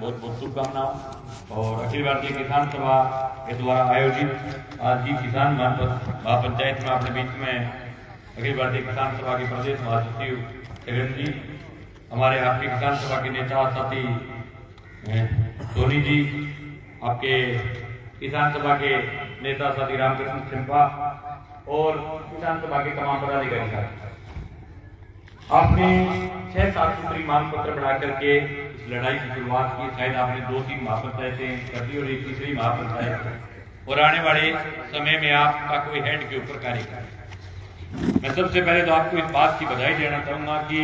बहुत बहुत शुभकामनाओं। और अखिल भारतीय किसान सभा के द्वारा आयोजित आज की किसान महापंचायत में अपने बीच में अखिल भारतीय किसान सभा के प्रदेश महासचिव सेगन जी, हमारे आपकी किसान सभा के नेता साथी सोनी जी, आपके किसान सभा के नेता साथी रामकृष्ण सिंपा और किसान सभा के तमाम पदाधिकारी, आपने 6-7 सूत्री मांग पत्र बना करके इस लड़ाई की शुरुआत की। शायद आपने 2-3 महापंचायतें कर दी और एक तीसरी महापंचायत, और आने वाले समय में आपका कोई हेड के ऊपर कार्य करेगा। मैं सबसे पहले तो आपको इस बात की बधाई देना चाहूंगा कि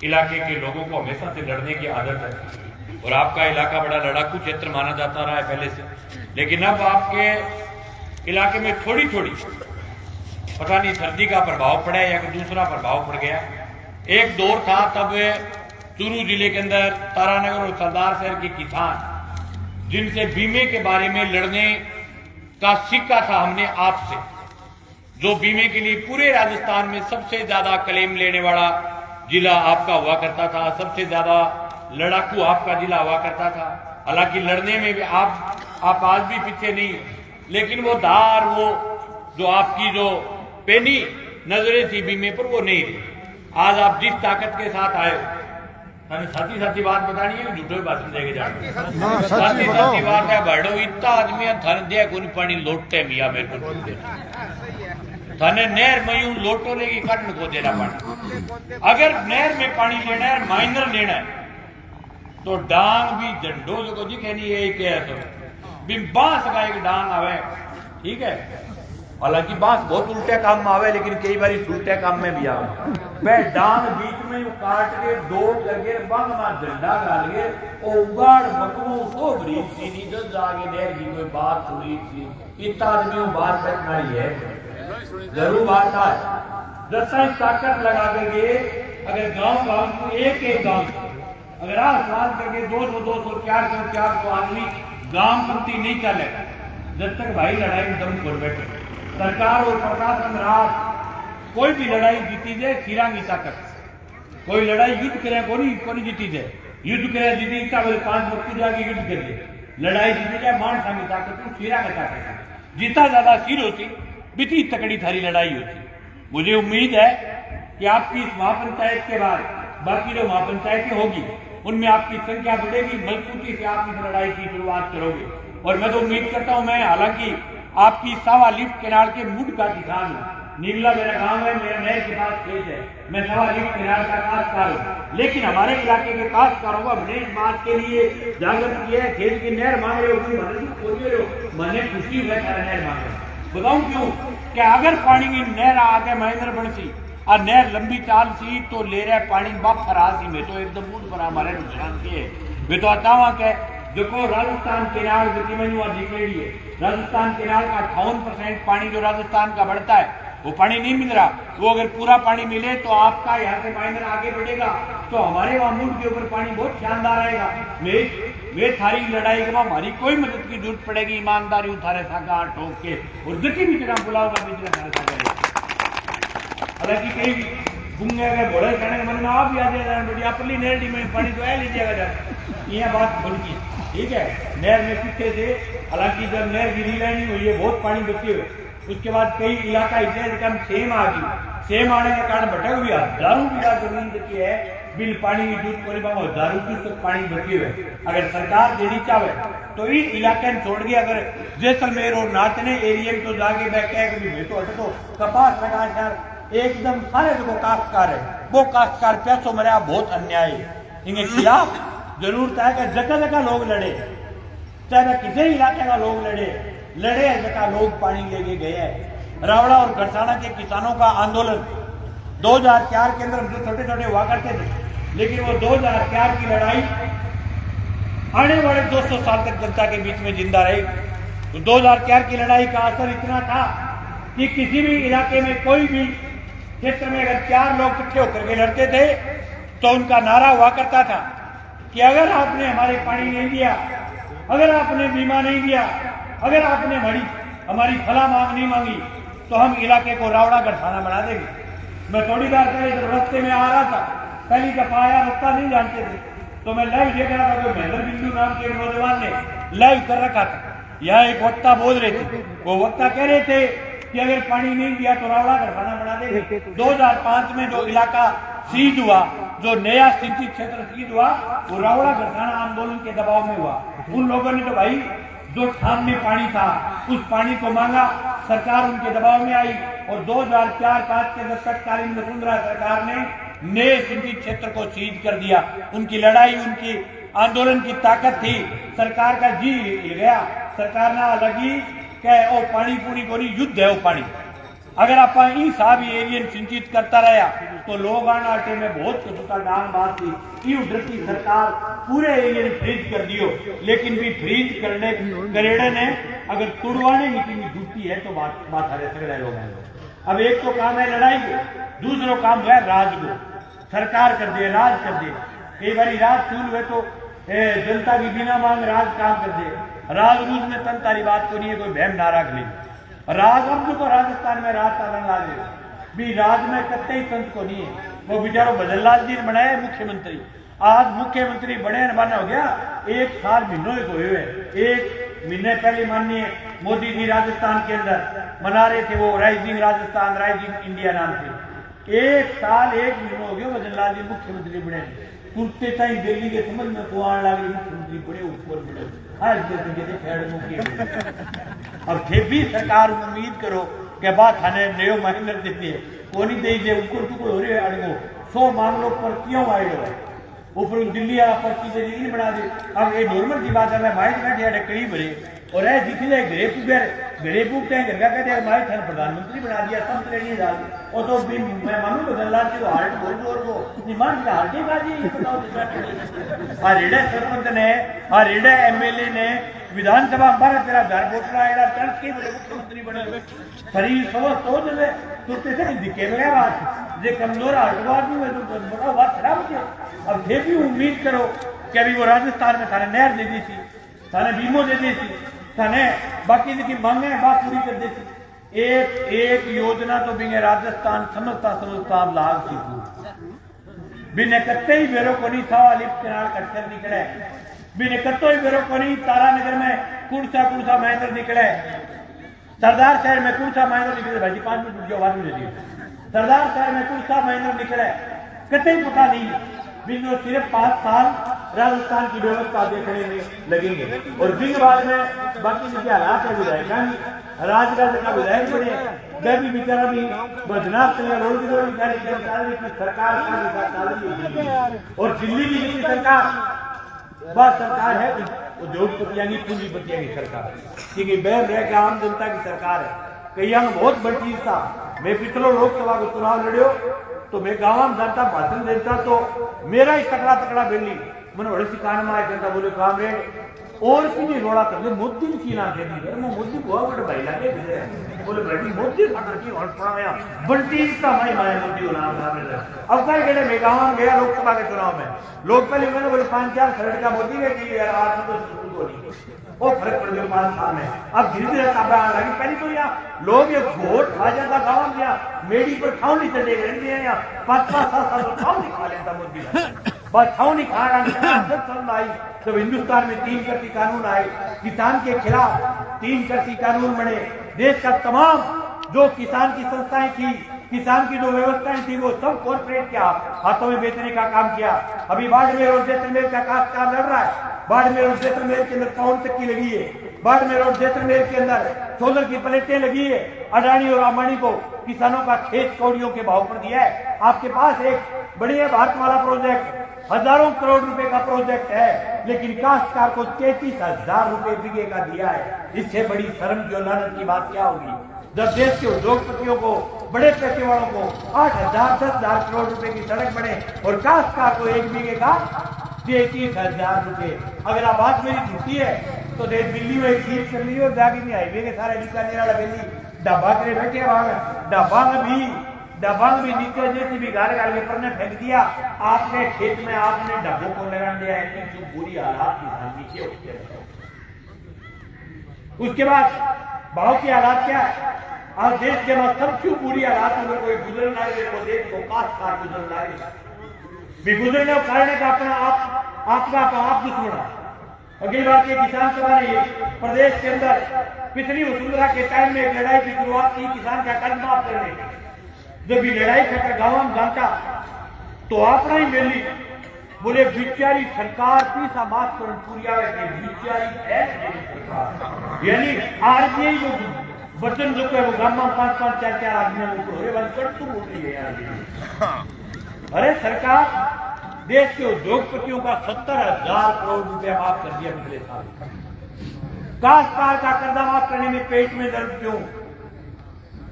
इलाके के लोगों को हमेशा से लड़ने की आदत है और आपका इलाका बड़ा लड़ाकू क्षेत्र माना जाता रहा है पहले से, लेकिन अब आपके इलाके में थोड़ी थोड़ी पता नहीं सर्दी का प्रभाव पड़ा या कोई दूसरा प्रभाव पड़ गया। एक दौर था तब चूरू जिले के अंदर तारानगर और सरदार शहर के किसान जिनसे बीमे के बारे में लड़ने का सीखा था हमने आपसे, जो बीमे के लिए पूरे राजस्थान में सबसे ज्यादा क्लेम लेने वाला जिला आपका हुआ करता था, सबसे ज्यादा लड़ाकू आपका जिला हुआ करता था। हालांकि लड़ने में भी आप आज भी पीछे नहीं, लेकिन वो धार, वो जो आपकी जो पेनी नजरें थी बीमे पर, वो नहीं रही। आज आप जिस ताकत के साथ आए, साथी साथी बात बतानी है, झूठे भाषण देके जाए साथी साथी बात है। बड़ो इतना आदमी थन दे गुन पानी लोटे मिया मेरे को थाने नहर में लोटो लेगी कटन को देना पानी। अगर नहर में पानी लेना है, माइनर लेना है, तो डांग भी झंडो जो दिखे नहीं है क्या, तो भी बांस का एक डांग आवे, ठीक है। हालांकि बांस बहुत उल्टे काम में आवे, लेकिन कई बार उल्टे काम में भी आवे। वह डांग बीच में काट के दो करके बंग में झंडा डाल के उगाड़ मकमू सो गरीब सी नहीं जो जागे देर की कोई बात थोड़ी सी इतना आदमी बात बैठना ही है, जरूर बात है। दसा ताकत लगा करके अगर गांव गांव को एक गांव अगर आसपास करके 200 400 आदमी गांव प्रति नहीं चलेगा, जब तक भाई लड़ाई में दम खोल बैठे। सरकार और प्रशासन रात कोई भी लड़ाई जीती जाए सिरा की ताकत, कोई लड़ाई युद्ध करे कोई जीती जाए, युद्ध करे जीती का 5 वक्त जाके युद्ध कर दे, लड़ाई जीती जाए मानसा की ताकत को सिरा की ताकत, जीता ज्यादा सिर होती बीती तकड़ी थारी लड़ाई होती। मुझे उम्मीद है कि आपकी इस महापंचायत के बाद बाकी जो महापंचायतें होगी उनमें आपकी संख्या बढ़ेगी, मजबूती से आप इस लड़ाई की शुरुआत करोगे। और मैं तो उम्मीद करता हूं, मैं हालांकि आपकी सावा लिफ्ट केनाल के मुड का किसान हूं, नीमला मेरा गांव है, मेरा नहर के पास खेत है, मैं सावा लिफ्ट केनाल का काश्तकार हूं, लेकिन हमारे इलाके के काश्तकारों को हमने इस बात के लिए जागृत किया है। खेत की नहर मांग रहे हो, मैंने खुशी हुआ नहर मांग रहे, बताऊं क्यों? क्या अगर पानी की नहर आगे महेंद्र बनसी और नहर लंबी चाल सी तो ले रहे पानी बाप फरासी में तो एकदम मुझ पर हमारे नुकसान किए वे तो अचावा के देखो। राजस्थान केनाल दिखेगी है, राजस्थान केनाल का 58% पानी जो राजस्थान का बढ़ता है वो पानी नहीं मिल रहा। वो अगर पूरा पानी मिले तो आपका यहाँ से माइनर आगे बढ़ेगा, तो हमारे वहां मुंड के ऊपर पानी बहुत शानदार आएगा। वे थारी लड़ाई के बाद हमारी कोई मदद की जरूरत पड़ेगी, ईमानदारी उठारे सागा ठोक के और जकी भी तरह बुलाओगा भी तरह। हालांकि कई गुंगे गए घोड़े चढ़ने मन में आप भी आ जाए अपनी नहर में पानी तो है लीजिएगा जाए, यह बात खुल की, ठीक है। नहर में पीछे से हालांकि जब नहर की रीलाइनिंग हुई है बहुत पानी बचे हुए, उसके बाद कई इलाका इसे सेम आ गई, सेम आने के कारण भटक भी हजारों बीघा जमीन बची है, बिल पानी की जूट को हजारों तक पानी बचे हुए। अगर सरकार देनी चाहे तो इस इलाके में छोड़ के अगर जैसलमेर और नाचने एरिया में तो जाके बैठे तो हटो कपास लगा यार एकदम सारे जो काश्तकार है वो काश्तकार पैसों मरे बहुत अन्याय है, इनके खिलाफ जरूरत है कि जगह जगह लोग लड़े, चाहे किसी इलाके का लोग लड़े जगह लोग पानी लेके गए हैं। रावड़ा और गरसाना के किसानों का आंदोलन 2004 के अंदर जो छोटे छोटे हुआ करते थे, लेकिन वो 2004 की लड़ाई आने वाले 200 साल तक जनता के बीच में जिंदा रही। तो 2004 की लड़ाई का असर इतना था कि किसी भी इलाके में कोई भी क्षेत्र में अगर 4 लोग इकट्ठे होकर के लड़ते थे तो उनका नारा हुआ करता था कि अगर आपने हमारे पानी नहीं दिया, अगर आपने बीमा नहीं दिया, अगर आपने हमारी फला मांग नहीं मांगी तो हम इलाके को रावड़ा गरसाना बना देंगे। मैं थोड़ी देर पहले जब रास्ते में आ रहा था, पहली दफा आया, रास्ता नहीं जानते थे, तो मैं लाइव देख रहा था, कोई महेंद्र बिंदु नाम के नौजवान ने लाइव कर रखा था। यहाँ एक वक्ता बोल रहे थे, वो वक्ता कह रहे थे कि अगर पानी नहीं दिया तो रावड़ा घरखाना बना देंगे। 2005 में जो इलाका सीज हुआ, जो नया सिंचित क्षेत्र सीज हुआ, वो रावड़ा घरखाना आंदोलन के दबाव में हुआ। उन लोगों ने तो भाई जो ठाम में पानी था उस पानी को मांगा, सरकार उनके दबाव में आई और 2004-5 के तत्कालीन वसुंधरा सरकार ने नए सिंचित क्षेत्र को सीज कर दिया। उनकी लड़ाई, उनकी आंदोलन की ताकत थी। सरकार का जी हिल गया। सरकार ना लगी कि ओ पानी पूरी को नहीं, युद्ध है वो पानी। अगर आप साहब एरियन सिंचित करता रहा तो लोग आटे में बहुत कुछ डांग बात थी। यू डरती सरकार पूरे एरियन फ्रीज कर दियो, लेकिन भी फ्रीज करने करेड़े ने अगर तुड़वाने की ड्यूटी है तो बात हरे सगड़े लोग हैं। अब एक तो काम है लड़ाई को, दूसरा काम है राज को। सरकार कर दे, राज कर दे। कई बार राज चूल हुए तो जनता की बिना मांग राज काम कर दे। राज रूज में तन तारी बात को नहीं है, कोई बहम ना रख ली। राज अब जो राजस्थान में राज का रंग आ गया भी, राज में कत्ते तंत्र को नहीं है। वो बेचारो भजनलाल जी ने बनाया मुख्यमंत्री, आज मुख्यमंत्री बने बना हो गया 1 साल महीनों को हुए। 1 महीने पहले माननीय मोदी जी राजस्थान के अंदर मना रहे थे वो राइजिंग राजस्थान, राइजिंग इंडिया नाम से। 1 साल 1 महीनों हो गया भजनलाल जी मुख्यमंत्री बने। कुर्ते ताई दिल्ली के समझ में को आने लगे मुख्यमंत्री बड़े ऊपर बड़े अब थे भी सरकार उम्मीद करो कि बात थाने नयो महेंद्र देती है को नहीं दे जे उकुर टुकुर हो रहे अड़गो 100 मामलों पर क्यों आए हो ऊपर दिल्ली वाला पर्ची दे दी बना दे। अब ये नॉर्मल सी बात है, मैं माइक बैठे अड़े करीब भरे और ऐ दिख जाए घरे पूछते हैं घर का कहते हैं हमारे थाने प्रधानमंत्री बना दिया, सब नहीं डाल और तो मैं मानू बदललाल जी हार्ट बोल जोर को निमान का हार्ट बाजी रेडे सरपंच ने रेडे एमएलए ने विधानसभा हमारा तेरा घर बोतला एड़ा टर्च के बड़े मुख्यमंत्री बने शरीर समझ तो जब तुरते से दिखे मेरे बात जे कमजोर हार्टवाद में तो बड़ा बात खराब हो गया। अब फिर भी उम्मीद करो कि अभी वो राजस्थान में थाने नहर दे दी थी, थाने बीमो दे दी थी, थाने बाकी की मांगे बात पूरी कर दी थी। एक योजना तो बिंगे राजस्थान समझता लाल थी बिने कत्ते ही बेरो को नहीं था लिफ्ट किनार कट्टर निकले बिने कत्तो ही बेरो को नहीं तारानगर में कुर्सा महेंद्र निकले, सरदार शहर में कुर्सा महेंद्र निकले भाई 5 मिनट जो बात मिली सरदार शहर में कुर्सा महेंद्र निकले कत्ते ही पता नहीं बिंगो सिर्फ 5 साल राजस्थान की व्यवस्था देखने में लगेंगे और बिंग बाद में बाकी के हालात है विधायक राजगढ़ का विधायक बने जब भी बेचारा भी बदनाम सरकार और दिल्ली की सरकार बस सरकार है उद्योगपतियां की पूंजीपतियां की सरकार, क्योंकि बैर रह के आम जनता की सरकार है। कई बहुत बड़ी चीज था। मैं पिछले लोकसभा को चुनाव लड़ियो तो मैं गाँव में जाता भाषण देता तो मेरा ही तकड़ा बेली मैंने बड़े सिकान में आया जनता बोले काम रे और की रोड़ा कर दे मोदी की ना दे दी मैं मोदी को बड़े भाई लगे बोले भाई मोदी खातर की और पड़ा बंटी का भाई माया मोदी को नाम अब कल गए मैं गाँव में गया लोकसभा के चुनाव में लोग पहले मैंने बोले 5-4 खरड़ का मोदी के यार आज तो वो फर्क पड़ गया 5 साल में। अब धीरे धीरे खबर लगी पहले तो यहाँ लोग ये वोट खा जाता गाँव में यहाँ मेडी पर खाओ नहीं चले गए यहाँ 5-5 साल खाओ नहीं खा लेता मोदी बस खाओ नहीं खा रहा आई जब हिंदुस्तान में 3 कृषि कानून आए, किसान के खिलाफ 3 कृषि कानून बने, देश का तमाम जो किसान की संस्थाएं थी, किसान की जो व्यवस्थाएं थी वो सब कॉर्पोरेट के हाथों में बेचने का काम किया। अभी बाड़मेर और जैसलमेर का काम लड़ रहा है। बाड़मेर और जैसलमेर के अंदर पाउंड तक की लगी है, बाड़मेर और जैसलमेर के अंदर सोलर की प्लेटें लगी है। अडानी और अंबानी को किसानों का खेत कौड़ियों के भाव पर दिया है। आपके पास एक बढ़िया भारतमाला प्रोजेक्ट हजारों करोड़ रुपए का प्रोजेक्ट है, लेकिन काश्तकार को 33,000 रुपए बीघे का दिया है। इससे बड़ी शर्म की और लानत की बात क्या होगी जब देश के उद्योगपतियों को, बड़े पैसे वालों को 8,000-10,000 करोड़ रुपए की सड़क बने और काश्तकार को 1 बीघे का 33,000 रुपए। अगर आप बात मेरी झूठी है तो देख दिल्ली में एक जीत कर ली और जाके नहीं हाईवे के सारे बीकानेर वाला बेली डब्बा के बैठे डब्बा में भी नीचे जैसे भी गाड़ के पर फेंक दिया। आपने खेत में आपने डब्बों को लगा दिया है जो बुरी हालात नीचे उठते रहे। उसके बाद भाव की हालात क्या है आज देश के बाद सब क्यों बुरी हालात अगर कोई गुजरना है देश को काश्तकार गुजरना है भी गुजरने कारण का अपना आप दुश्मन अखिल भारतीय किसान सभा ने प्रदेश के अंदर पिछली वसुंधरा के टाइम में एक लड़ाई की शुरुआत की किसान का कर्ज माफ करने। जब ये लड़ाई का गाँव में जानता तो अपना ही मेली बोले बिचारी सरकार पीसा माफ कर पूरी आवे बिचारी है सरकार, यानी आरबीआई जो वचन जो है वो गांव में 5-5, 4-4 आदमी को बंद कर तू बोल रही है यार। अरे सरकार देश के उद्योगपतियों का 70,000 करोड़ रुपया माफ कर दिया पिछले साल। काश्तकार का कर्जा माफ करने में पेट में दर्द क्यों?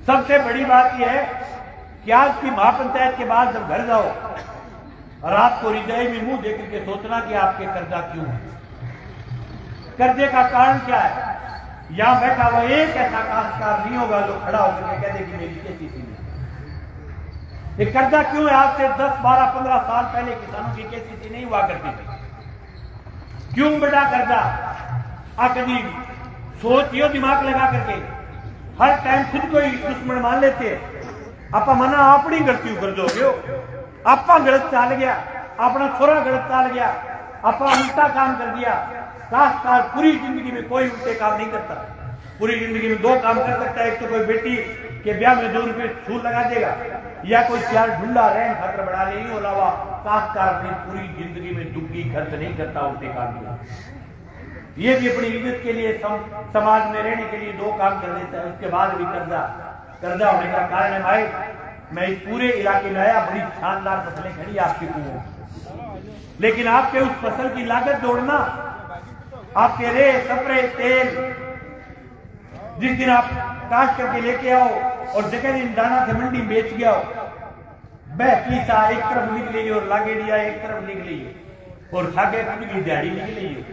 सबसे बड़ी बात यह है कि आज की महापंचायत के बाद जब घर जाओ और आपको हृदय में मुंह देकर के सोचना कि आपके कर्जा क्यों है, कर्जे का कारण क्या है। यहां बैठा हुआ एक ऐसा काश्तकार नहीं होगा जो खड़ा होकर के कह दे कि मेरी केसीसी नहीं। ये कर्जा क्यों है? आज से 10, 12, 15 साल पहले किसानों की केसीसी नहीं हुआ करती थी। क्यों बड़ा कर्जा? कभी सोचियो दिमाग लगा करके हर टाइम खुद को ही दुश्मन मान लेते। आप मना अपनी गलती कर दो, आप गलत चाल गया, अपना छोरा गलत चाल गया, आप उल्टा काम कर दिया। काश्तकार पूरी जिंदगी में कोई उल्टे काम नहीं करता। पूरी जिंदगी में 2 काम कर सकता है, एक तो कोई बेटी के ब्याह में 2 रुपए फूल लगा देगा, या कोई 4 ढूंढा रैन खातर बढ़ा ले। अलावा काश्तकार अपनी पूरी जिंदगी में दुखी खर्च नहीं करता उल्टे काम किया। ये भी अपनी इज्जत के लिए समाज में रहने के लिए 2 काम कर लेता है, उसके बाद भी कर्जा होने का कारण है। भाई मैं इस पूरे इलाके में आया, बड़ी शानदार फसलें खड़ी आपके कुओं, लेकिन आपके उस फसल की लागत जोड़ना, आपके रे स्प्रे तेल जिस दिन आप काट करके लेके आओ और जगह दिन दाना से मंडी बेच गया हो, वह पीसा एक तरफ लिख लीजिए और लागेड़िया एक तरफ लिख लीजिए और सागे की दिहाड़ी लिख लीजिए।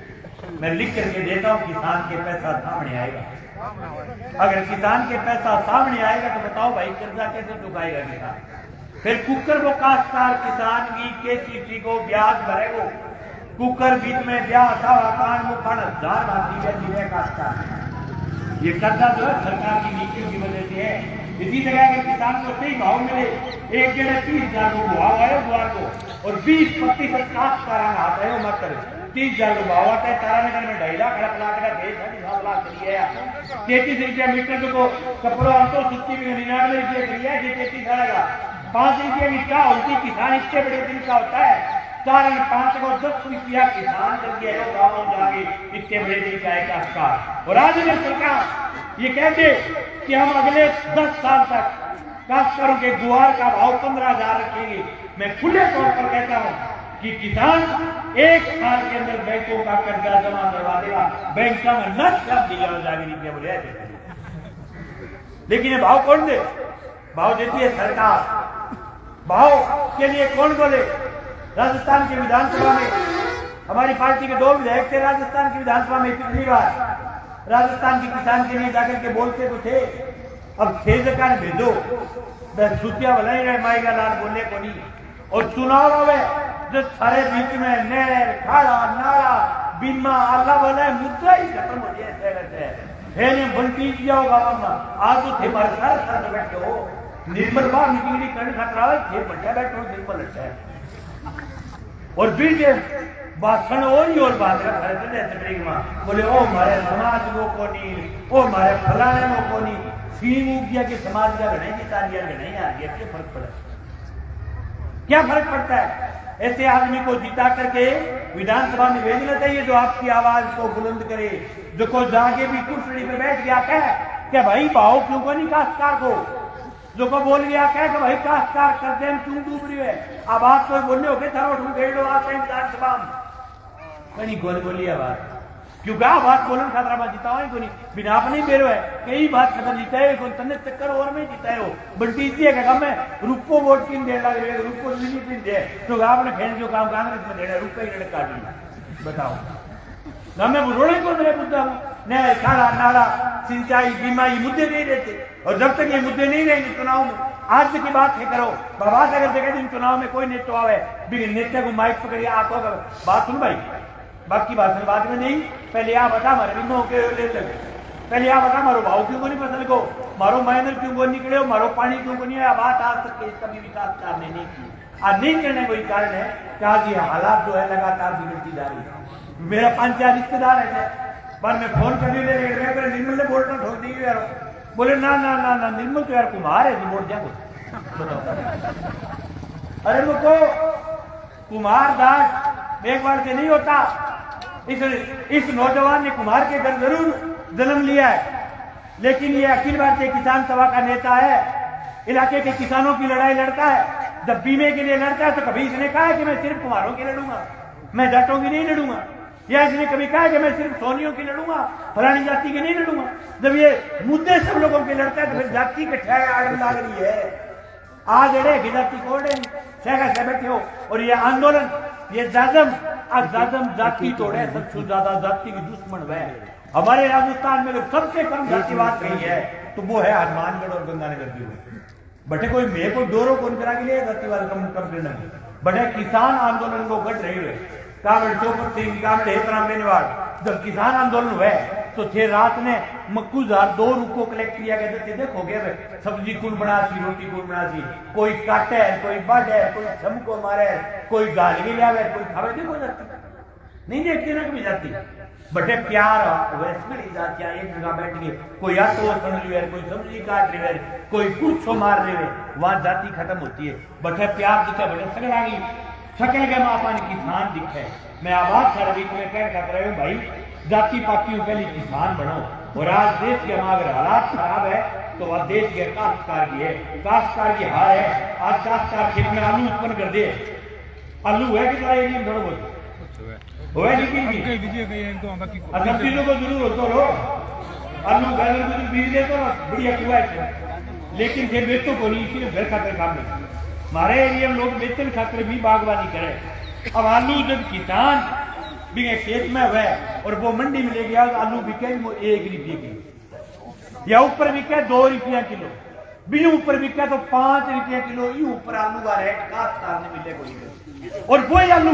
मैं लिख करके देता हूं, किसान के पैसा सामने आएगा। अगर किसान के पैसा सामने आएगा तो बताओ भाई कर्जा कैसे चुकाएगा किसान? फिर कुकर वो काश्तकार किसान की केसीसी को ब्याज भरेगो। कुकर बीच में ब्याज कान मुखान 1000 बात काश्तकार। ये कर्जा जो है सरकार की नीतियों की वजह से है। इसी जगह अगर किसान को सही भाव मिले, एक जगह 30,000 को भाव आए गुआर को और 20% काश्तकार हाथ है मत करे 30,000 को भाव आता है। तारानगर में 2.5 लाख प्लाट का देश है, 7 लाख करिए 33 रुपया मीटर को कपड़ों अंतो सुस्ती में 99 रुपये करिए 33 आएगा 5 रुपये की क्या होती। किसान इतने बड़े दिन का होता है, 4 5 को 10 रुपया किसान करके गाँव जाके इतने बड़े दिन का है काश्तकार। और आज अगर सरकार ये कहते कि हम अगले 10 साल तक काश्तकारों के गुआर का भाव 15,000 रखेंगे, मैं खुले तौर पर कहता हूं कि किसान 1 साल के अंदर बैंकों का कर्जा जमा करवा देगा। बैंक में नष्ट दिया जाएगी बोले, लेकिन ये भाव कौन दे? भाव देती है सरकार। भाव के लिए कौन बोले? राजस्थान की विधानसभा में हमारी पार्टी के 2 विधायक थे राजस्थान की विधानसभा में। पिछली बार राजस्थान के किसान के लिए जाकर के बोलते तो थे, अब 6 जगह भेजो सूचिया भला ही रहे माएगा लाल बोलने को नहीं। और चुनाव आवे जो सारे बीच में नहर खाड़ा नाला बीमा अल्लाह वाला मुद्दा ही खत्म हो जाए। बंटी जाओ गाँव में आज तो थे मारे सारे बैठे हो निर्मल बाहर निकली करने खतरा थे बढ़िया बैठे हो निर्मल अच्छा है। और बीच भाषण और बात बोले ओ हमारे समाज को कोनी, ओ हमारे फलाने को कोनी। सीम उग गया कि समाज का घने की तालियां नहीं आ गया, क्या फर्क पड़ा? क्या फर्क पड़ता है? ऐसे आदमी को जिता करके विधानसभा में भेजना चाहिए जो आपकी आवाज को बुलंद करे, जो को जाके भी कुर्सी पे बैठ गया कह क्या भाई भाव क्यों को नहीं काश्तकार को, जो को बोल गया कह कि भाई काश्तकार करते हम क्यों डूब रही है। अब आप कोई बोलने हो गए थारो ठू घेर लो आते हैं विधानसभा में कहीं गोल बोली बात क्यों कहा बात बोलन खातरा बात जिताओ को नहीं बिना आप नहीं बेरो है कई बात खत्म जिताए को तन्ने चक्कर और में जिताए हो बंटी जी है काम है रुपो वोट किन दे लग रहे रुपो नहीं पिन दे तो आपने खेल जो काम कांग्रेस में देना रुपए ही काट लिया बताओ हमें रोड़े को मेरे मुद्दा न खाना नाला सिंचाई बीमारी मुद्दे नहीं रहते और जब तक ये मुद्दे नहीं रहेंगे चुनाव में आज की बात है करो बाबा अगर देखा दिन चुनाव में कोई नेता आवे नेता को माइक पकड़िए आको बात सुन भाई बाकी भाषण बाद में नहीं पहले आप बता मारे बिनो के ले लगे पहले आप बता मारो भाव क्यों को नहीं फसल को मारो माइनर क्यों को निकले हो मारो पानी क्यों को नहीं आया बात आज तक के कभी विकास कार्य नहीं की आज नहीं करने कोई कारण है कि आज ये हालात जो है लगातार बिगड़ती जा रही है मेरा 5-4 रिश्तेदार है पर मैं फोन करने ले निर्मल ने बोलना ठोक दी यार। बोले ना ना ना ना निर्मल तो यार कुमार है, बोल जाओ। अरे रुको, कुमार दास एक बार से नहीं होता। इस नौजवान ने कुमार के घर जरूर जन्म लिया है, लेकिन ये अखिल भारतीय किसान सभा का नेता है, इलाके के किसानों की लड़ाई लड़ता है। जब बीमे के लिए लड़ता है तो कभी इसने कहा है कि मैं सिर्फ कुमारों की लड़ूंगा, मैं जाटों की नहीं लड़ूंगा, या इसने कभी कहा कि मैं सिर्फ सोनियों की लड़ूंगा, फलानी जाति की नहीं लड़ूंगा। जब ये मुद्दे सब लोगों के लड़ता है तो फिर जाति के ठहर आड़ लाग रही है। आज अड़े जाति कोड से बैठे हो और ये आंदोलन ये जाजम जाति तोड़े, सबसे ज्यादा जाति की दुश्मन वह हमारे राजस्थान में जो सबसे कम जातिवाद रही है तो वो है हनुमानगढ़ और गंगानगर। बटे कोई मेरे को डोरो कौन करा के लिए जातिवाद कम करना, बटे किसान आंदोलन को गढ़ रही है। कावड़ चौपट सिंह कावड़ हेतराम बेनीवाल जब किसान आंदोलन हुए तो थे रात ने मक्कू जार 2 रुपये कलेक्ट किया गया। थे देखो गए सब्जी कौन बना सी, रोटी कौन बना सी, कोई काटे है, कोई बढ़ है, कोई छमको मारे, कोई गाल भी लिया, कोई खावे देखो जाती नहीं देखते ना कभी जाती। बटे प्यार वैसे जातियां एक जगह बैठ गई, कोई आटो समझ रही है, कोई सब्जी काट रही है, कोई कुछ मार रहे है, वहां जाति खत्म होती है। बटे प्यार दिखे, बटे सकल आ गई सकल के मापा ने किसान दिखे। मैं आवाज सारे बीच में कह रहा हूँ भाई जाति पातियों के लिए किसान बनो। और आज देश के अगर हालात खराब है तो वह देश के काश्तकार की है, काश्तकार की हार है। आज काश्तकार खेत में आलू उत्पन्न कर दे, आलू है कि एरिया में थोड़ा बहुत सब चीजों को जरूर होता लो, आलू गाजर को बीज दे तो बढ़िया कुआ है, लेकिन फिर बेचो को नहीं, इसीलिए घर खाकर काम नहीं। हमारे एरिया में लोग बेचन खाकर भी बागवानी करें। अब आलू जब किसान भी खेत में हुए और वो मंडी में ले गया तो आलू बिके 1 रुपये किलो, या ऊपर बिके 2 रुपया किलो, भी ऊपर बिके तो 5 रुपया किलो, ये ऊपर आलू का रेट काश्तकार ने मिले कोई। और वही आलू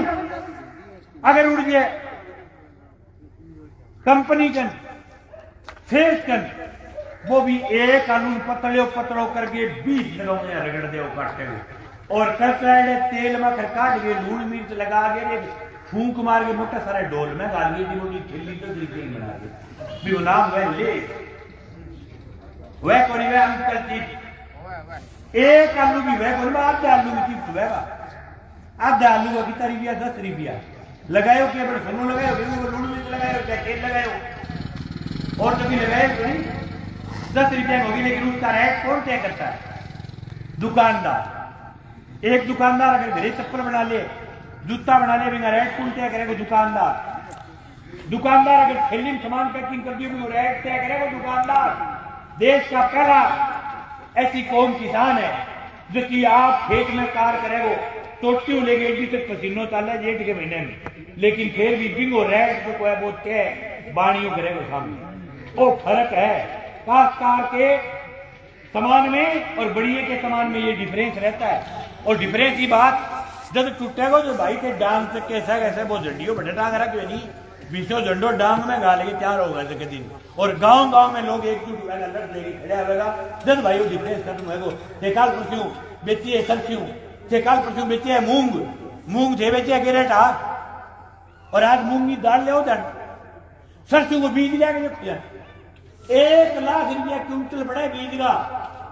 अगर उड़ गया कंपनी कन फेस कन, वो भी एक आलू पतलो करके 20 लगाओ रगड़ दे काटे हुए और कड़े तेल में काट के लून मिर्च लगा के फूंक मार के मोटा सारे डोल में गाल मोटी ठेली तो तेल बना के भी नाम वह ले वह कोई वह अंकल चीज एक आलू भी वह कोई आधे आलू की चिप्स वह आधे आलू का कितना रुपया 10 रुपया लगायो के बड़े सोनू लगायो लून मिर्च लगायो क्या तेल लगायो और कभी लगाए तो नहीं 10 रुपया होगी, लेकिन उसका रेट कौन तय करता है? दुकानदार। एक दुकानदार अगर घरे चप्पल बना ले, जूता बना ले, बिना रेट कौन तय करेगा? दुकानदार। दुकानदार अगर थैली में सामान पैकिंग कर दिए रेट तय करेगा दुकानदार। देश का पहला ऐसी कौम किसान है जो कि आप खेत में कार करेगो टोटी लेके एडी तक पसीनो चाले जेठ के महीने में, लेकिन फिर भी बिंगो रेट जो है वो तय बाणियों करेगो सामने। वो फर्क है काश्तकार के समान में और बढ़िया के समान में, ये डिफरेंस रहता है। और डिफरेंस की बात जब टूटेगा जो भाई के डांग से कैसा कैसे वो झंडियों बड़े टांग रखे नहीं, बीसों झंडो डांग में गा लेके तैयार होगा के दिन, और गांव गांव में लोग एकजुट होगा लड़ लेके खड़ा होगा जब भाई वो डिफरेंस खत्म होगा। तेकाल परस्यों बेची है सरस्यों, तेकाल परस्यों बेची है मूंग थे बेचे है केरेटा, और आज मूंग की दाल ले सरसों को बीज जाके 1 लाख रुपया क्विंटल बड़ा बीज का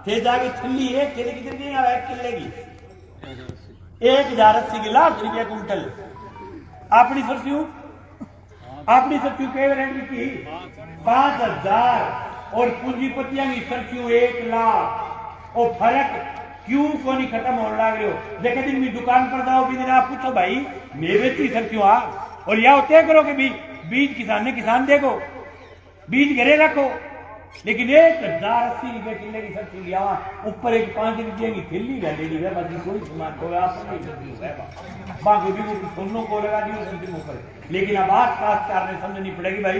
थे जाके थैली एक थैली कितनी किले की 1080 लाख रुपया क्विंटल। अपनी सरस्यों कई रेट की 5000 और पूंजीपतियां की सरस्यों 1 लाख। और फर्क क्यों को नहीं खत्म होने लग रहे हो? लेकिन दिन भी दुकान पर जाओ भी दिन आप पूछो भाई मैं बेची सरस्यों आ, और या तय करो कि बीज किसान ने किसान देखो बीज घरे रखो, लेकिन 1080 रुपये किले की सब्जी लिया ऊपर एक 5 रुपये की थैली डालेगी बाकी कोई सामान बाकी भी सोनों को लगा दी सब्जी ऊपर। लेकिन अब आज काश्तकार ने समझनी पड़ेगी भाई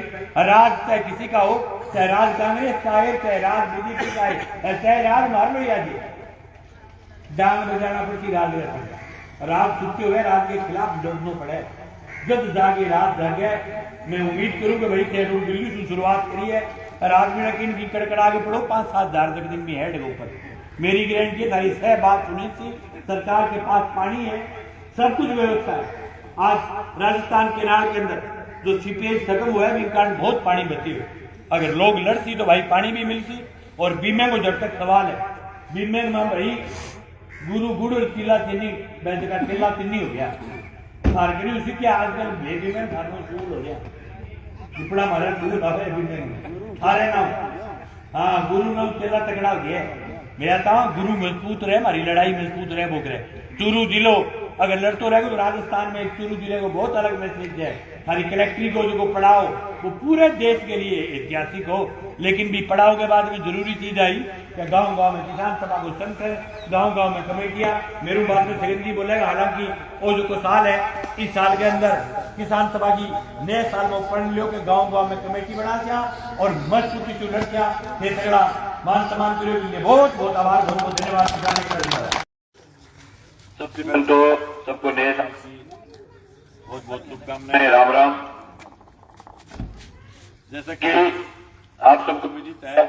राज चाहे किसी का हो, चाहे राज कांग्रेस का है, चाहे राज बीजेपी का है, चाहे राज मार लो याद डांग बजाना पड़ती राज छुट्टी हुए राज के खिलाफ लड़ना पड़े। जब जागे रात जागे मैं उम्मीद करूं कि भाई तेरू दिल्ली से शुरुआत करी है, रात में रखी इनकी कड़कड़ा के पढ़ो 5-7 हजार तक दिन में हेड के ऊपर मेरी गारंटी है। सारी सह बात सुनी थी, सरकार के पास पानी है, सब कुछ व्यवस्था है। आज राजस्थान केनाल के अंदर जो सीपेज खत्म हुआ है भी कारण बहुत पानी बची हुई। अगर लोग लड़सी तो भाई पानी भी मिलसी। और बीमे को जब तक सवाल है बीमे में भाई गुरु गुड़ किला चीनी बैंक का किला चीनी हो गया मार्केट उसी के आजकल भेजी में धारणों शुरू हो गया पिपड़ा मारे दूर आवे बीमे में हारे ना। हाँ गुरु नाम केला तगड़ा हो गया मैं आता हूँ गुरु मजबूत रहे हमारी लड़ाई मजबूत रहे भूख रहे। चूरू जिलो अगर लड़ते रहेगा तो राजस्थान में एक चूरू जिले को बहुत अलग मैसेज है। हमारी कलेक्ट्री को जो पढ़ाओ वो पूरे देश के लिए ऐतिहासिक हो। लेकिन भी पढ़ाओ के बाद में जरूरी चीज आई कि गांव गांव में किसान सभा को संत है गांव गांव में कमेटियां मेरू बात में सेकेंडरी बोलेगा। हालांकि वो जो साल है इस साल के अंदर किसान सभा की नए साल में पढ़ लियो कि गांव गांव में कमेटी बना दिया और मस्त की लड़कियां ये सगड़ा मान सम्मान करो के लिए बहुत बहुत आभार बहुत बहुत धन्यवाद किसान कर। सबसे पहले तो सबको नए साल की बहुत बहुत शुभकामनाएं राम राम। जैसा कि आप सबको विदित है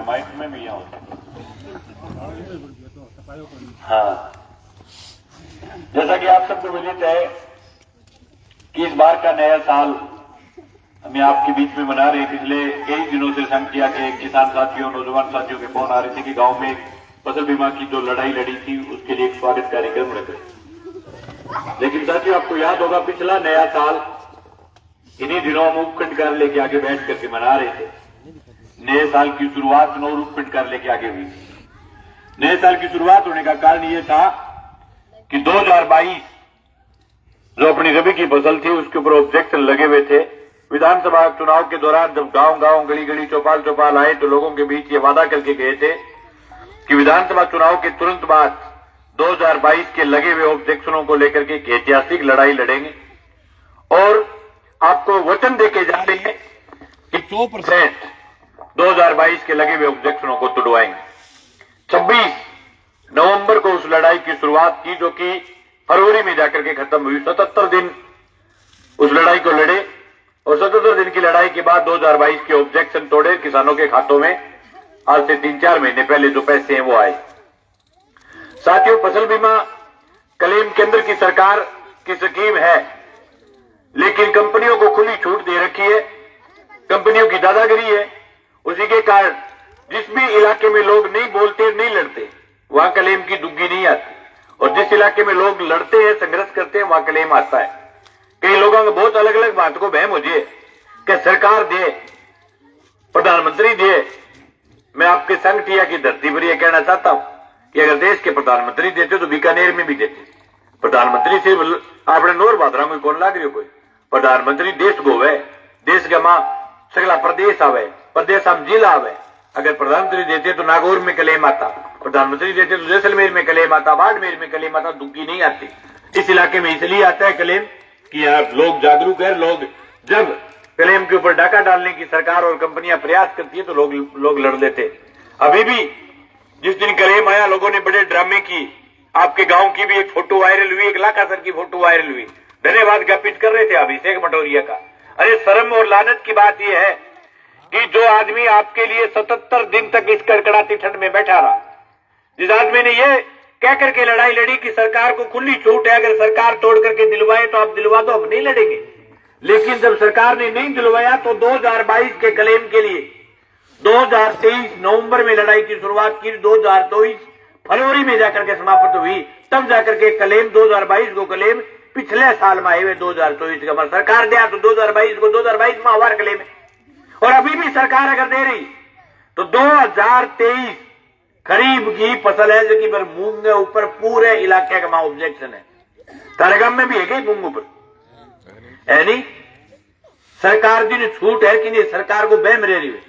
माइक में भी यहाँ हाँ जैसा कि आप सबको विदित है कि इस बार का नया साल हमें आपके बीच में मना रहे। पिछले कई दिनों से संख्या के किसान साथियों नौजवान साथियों के फोन आ रहे थे कि गांव में फसल बीमा की जो लड़ाई लड़ी थी उसके लिए एक स्वागत कार्यक्रम रखे। लेकिन साथियों आपको याद होगा पिछला नया साल इन्हीं दिनों हम उपखंड कार्यालय के आगे बैठ करके मना रहे थे। नए साल की शुरुआत नौर उपखंड कार्यालय के आगे हुई। नए साल की शुरुआत होने का कारण यह था कि 2022 जो अपनी रबी की फसल थी उसके ऊपर ऑब्जेक्शन लगे हुए थे। विधानसभा चुनाव के दौरान जब गांव गांव गली गली चौपाल चौपाल आए तो लोगों के बीच ये वादा करके गए थे कि विधानसभा चुनाव के तुरंत बाद 2022 के लगे हुए ऑब्जेक्शनों को लेकर के एक ऐतिहासिक लड़ाई लड़ेंगे और आपको वचन देके जा रहे हैं कि 100% 2022 के लगे हुए ऑब्जेक्शनों को तुड़वाएंगे। 26 नवंबर को उस लड़ाई की शुरुआत की जो कि फरवरी में जाकर के खत्म हुई। 77 दिन उस लड़ाई को लड़े और 77 दिन की लड़ाई के बाद 2022 के ऑब्जेक्शन तोड़े। किसानों के खातों में आज से 3-4 महीने पहले जो पैसे हैं वो आए। साथियों फसल बीमा क्लेम केंद्र की सरकार की स्कीम है लेकिन कंपनियों को खुली छूट दे रखी है। कंपनियों की दादागिरी है। उसी के कारण जिस भी इलाके में लोग नहीं बोलते नहीं लड़ते वहां क्लेम की दुग्गी नहीं आती और जिस इलाके में लोग लड़ते हैं संघर्ष करते हैं वहां क्लेम आता है। कई लोगों को बहुत अलग अलग बात को बहम हो जाए कि सरकार दे प्रधानमंत्री दे। मैं आपके संगठिया की धरती पर यह कहना चाहता हूं कि अगर देश के प्रधानमंत्री देते तो बीकानेर में भी देते। प्रधानमंत्री से आपने नोर बादरा में कौन लाग रही हो कोई प्रधानमंत्री देश गोवे देश का मां सगला प्रदेश आवे प्रदेश हम जिला आवे। अगर प्रधानमंत्री देते तो नागौर में क्लेम आता प्रधानमंत्री देते तो जैसलमेर में क्लेम आता बाड़मेर में क्लेम आता दुग्गी नहीं आती। इस इलाके में इसलिए आता है क्लेम कि आप लोग जागरूक है। लोग जब क्लेम के ऊपर डाका डालने की सरकार और कंपनियां प्रयास करती है तो लोग लड़ लेते। अभी भी जिस दिन क्लेम आया लोगों ने बड़े ड्रामे की। आपके गांव की भी एक फोटो वायरल हुई एक लाखासर की फोटो वायरल हुई। धन्यवाद ज्ञापित कर रहे थे अभिषेक मटोरिया का। अरे शर्म और लानत की बात यह है कि जो आदमी आपके लिए 77 दिन तक इस कड़कड़ाती ठंड में बैठा रहा जिस आदमी ने ये कह करके लड़ाई लड़ी कि सरकार को खुली छूट है अगर सरकार तोड़ करके दिलवाए तो आप दिलवा दो हम नहीं लड़ेंगे। लेकिन जब सरकार ने नहीं दिलवाया तो 2022 के क्लेम के लिए 2023 नवंबर में लड़ाई की शुरुआत की। 2023 फरवरी में जाकर के समाप्त हुई। तब जाकर के क्लेम 2022 को क्लेम पिछले साल में आए हुए 2024 का सरकार दिया तो 2022 को 2022 में हमारा क्लेम है। और अभी भी सरकार अगर दे रही तो 2023 खरीफ की फसल है जो कि पर मूंग के ऊपर पूरे इलाके का वहां ऑब्जेक्शन है। तारेगाम में भी है कि मूंग ऊपर है नहीं। सरकार की छूट है कि नहीं सरकार को बहम रह रही है।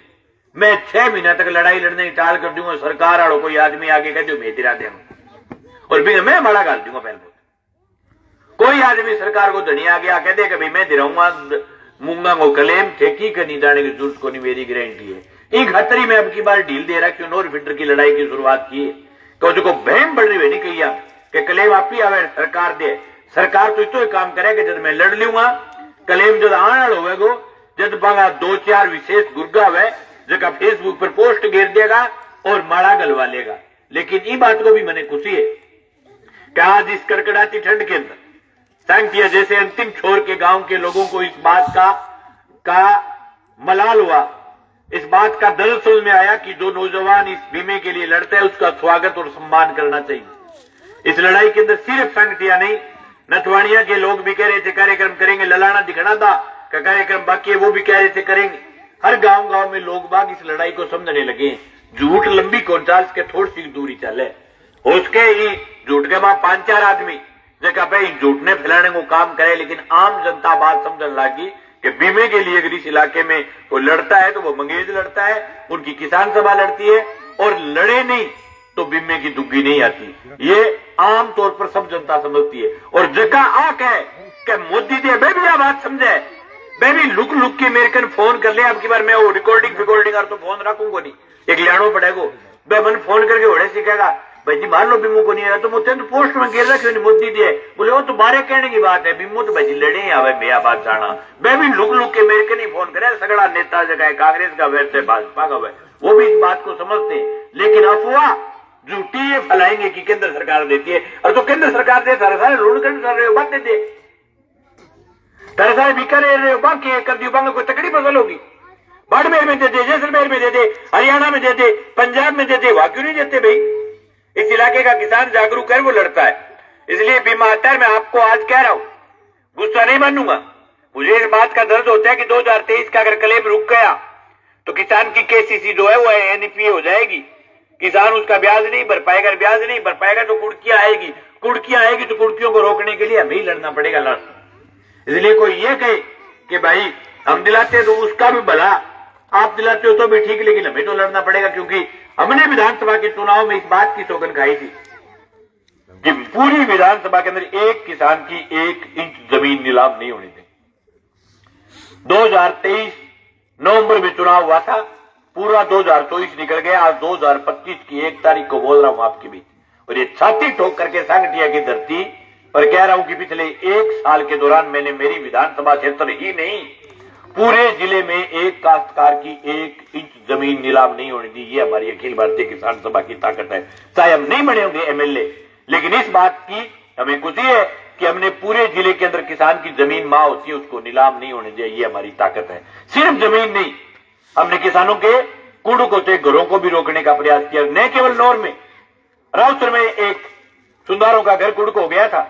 मैं 6 महीना तक लड़ाई लड़ने की टाल कर दूंगा। सरकार वालों कोई आदमी आगे कह दो मैं दिला दूंगा और भी मैं बड़ा गाल दूंगा। पहले कोई आदमी सरकार को धनिया गया कह दे कि भाई मैं दिलाऊंगा मूंगा को क्लेम ठेकी करनी जाने की जरूरत को नहीं मेरी गारंटी है। एक खतरी में अब की बार ढील दे रहा क्यों नोर फिल्टर की लड़ाई की शुरुआत की तो जो बहम बढ़ रही है नहीं कही कि क्लेम आप ही आवे सरकार दे। सरकार तो काम करे कि जब मैं लड़ लूंगा क्लेम जब आने होगा जब बागा 2-4 विशेष गुर्गा है जगह फेसबुक पर पोस्ट गिर देगा और माड़ा गलवा लेगा। लेकिन ये बात को भी मैंने खुशी है कि आज इस कड़कड़ाती ठंड के अंदर सांगटिया जैसे अंतिम छोर के गांव के लोगों को इस बात का मलाल हुआ, इस बात का दर्द समझ में आया कि जो नौजवान इस बीमे के लिए लड़ते हैं उसका स्वागत और सम्मान करना चाहिए। इस लड़ाई के अंदर सिर्फ सांगटिया नहीं, नथवाणिया के लोग भी कह रहे थे कार्यक्रम करेंगे, ललाना दिखना था का कार्यक्रम बाकी है वो भी कह रहे थे करेंगे। हर गांव गांव में लोग बाग इस लड़ाई को समझने लगे। झूठ लंबी कौन चाल के थोड़ी सी दूरी चले, उसके ही झूठ के बाद 5-4 आदमी जगह पे झूठ ने फैलाने को काम करे, लेकिन आम जनता बात समझने लगी कि बीमे के लिए अगर इस इलाके में वो लड़ता है तो वो मंगेज लड़ता है, उनकी किसान सभा लड़ती है, और लड़े नहीं तो बीमे की दुग्गी नहीं आती। ये आम तौर पर सब जनता समझती है। और जगह आ कह मोदी दे बेबी आ बात समझे, बेबी लुक लुक के मेरे कन फोन कर ले, अब की बार मैं वो रिकॉर्डिंग और तो फोन रखूंगा नहीं, एक लियानो पड़ेगा। बे मन फोन करके होड़े सीखेगा भाई जी मान लो बीमो को नहीं आया तो मुझे तो पोस्ट में गिर रखे मोदी दिए, बोले वो तो बारे कहने की बात है, बीमो तो भाई लड़े आवे बेया बात जाना। मैं भी लुक लुक के मेरे के नहीं फोन करे, सगड़ा नेता जगह कांग्रेस का वैसे भाजपा का वो भी इस बात को समझते हैं, लेकिन अफवाह झूठी ये फैलाएंगे कि केंद्र सरकार देती है। और तो केंद्र सरकार दे सारे लोन कर रहे हो बात दे सारे बिका रहे हो बाकी कर दी बांग कोई तकड़ी फसल होगी, बाड़मेर में दे दे, जैसलमेर में दे दे, हरियाणा में दे दे, पंजाब में दे दे, वहां क्यों नहीं देते भाई। इस इलाके का किसान जागरूक है, वो लड़ता है, इसलिए बीमा आता है। मैं आपको आज कह रहा हूं, गुस्सा नहीं मानूंगा, मुझे इस बात का दर्द होता है कि 2023 का अगर क्लेम रुक गया तो किसान की केसीसी जो है वो एनपीए हो जाएगी, किसान उसका ब्याज नहीं भर पाएगा, ब्याज नहीं भर पाएगा तो कुड़कियां आएगी तो कुड़कियों को रोकने के लिए हमें ही लड़ना पड़ेगा इसलिए कोई ये कहे कि भाई हम दिलाते तो उसका भी भला, आप दिलाते हो तो भी ठीक, लेकिन हमें तो लड़ना पड़ेगा, क्योंकि हमने विधानसभा के चुनाव में इस बात की सौगंध खाई थी कि पूरी विधानसभा के अंदर एक किसान की 1 इंच जमीन नीलाम नहीं होनी चाहिए। 2023 नवंबर में चुनाव हुआ था, पूरा 2024 निकल गया, आज 2025 की 1 तारीख को बोल रहा हूं आपके बीच, और ये छाती ठोक करके सांगटिया की धरती पर कह रहा हूं कि पिछले 1 साल के दौरान मैंने मेरी विधानसभा क्षेत्र ही नहीं पूरे जिले में एक काश्तकार की 1 इंच जमीन नीलाम नहीं होने दी। ये हमारी अखिल भारतीय किसान सभा की ताकत है। चाहे हम नहीं बने होंगे एमएलए, लेकिन इस बात की हमें खुशी है कि हमने पूरे जिले के अंदर किसान की जमीन मां होती है उसको नीलाम नहीं होने दिया। ये हमारी ताकत है। सिर्फ जमीन नहीं, हमने किसानों के कुड़ को थे घरों को भी रोकने का प्रयास किया। न केवल नौर में, राउसर में एक सुंदरों का घर कुड़ हो गया था,